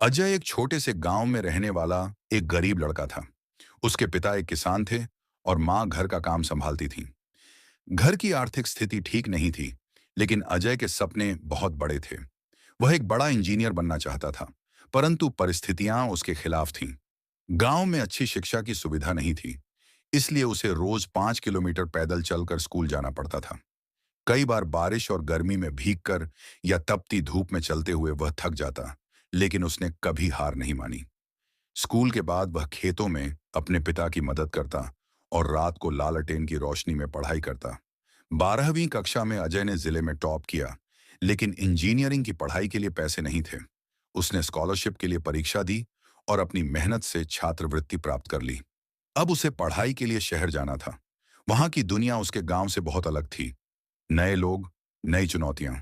अजय एक छोटे से गांव में रहने वाला एक गरीब लड़का था। उसके पिता एक किसान थे और माँ घर का काम संभालती थी। घर की आर्थिक स्थिति ठीक नहीं थी, लेकिन अजय के सपने बहुत बड़े थे। वह एक बड़ा इंजीनियर बनना चाहता था, परंतु परिस्थितियां उसके खिलाफ थीं। गांव में अच्छी शिक्षा की सुविधा नहीं थी, इसलिए उसे रोज 5 किलोमीटर पैदल चलकर स्कूल जाना पड़ता था। कई बार बारिश और गर्मी में भीगकर या तपती धूप में चलते हुए वह थक जाता, लेकिन उसने कभी हार नहीं मानी। स्कूल के बाद वह खेतों में अपने पिता की मदद करता और रात को लालटेन की रोशनी में पढ़ाई करता। 12वीं कक्षा में अजय ने जिले में टॉप किया, लेकिन इंजीनियरिंग की पढ़ाई के लिए पैसे नहीं थे। उसने स्कॉलरशिप के लिए परीक्षा दी और अपनी मेहनत से छात्रवृत्ति प्राप्त कर ली। अब उसे पढ़ाई के लिए शहर जाना था। वहां की दुनिया उसके गांव से बहुत अलग थी। नए लोग, नई चुनौतियां।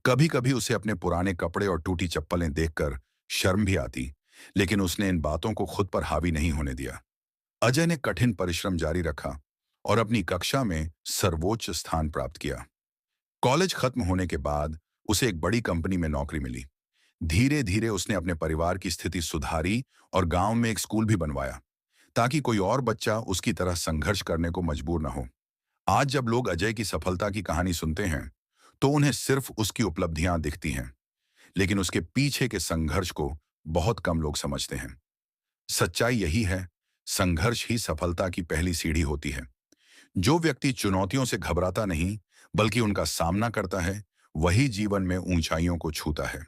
कभी कभी उसे अपने पुराने कपड़े और टूटी चप्पलें देखकर शर्म भी आती, लेकिन उसने इन बातों को खुद पर हावी नहीं होने दिया। अजय ने कठिन परिश्रम जारी रखा और अपनी कक्षा में सर्वोच्च स्थान प्राप्त किया। कॉलेज खत्म होने के बाद उसे एक बड़ी कंपनी में नौकरी मिली। धीरे धीरे उसने अपने परिवार की स्थिति सुधारी और गांव में एक स्कूल भी बनवाया, ताकि कोई और बच्चा उसकी तरह संघर्ष करने को मजबूर न हो। आज जब लोग अजय की सफलता की कहानी सुनते हैं, तो उन्हें सिर्फ उसकी उपलब्धियां दिखती हैं, लेकिन उसके पीछे के संघर्ष को बहुत कम लोग समझते हैं। सच्चाई यही है, संघर्ष ही सफलता की पहली सीढ़ी होती है। जो व्यक्ति चुनौतियों से घबराता नहीं, बल्कि उनका सामना करता है, वही जीवन में ऊंचाइयों को छूता है।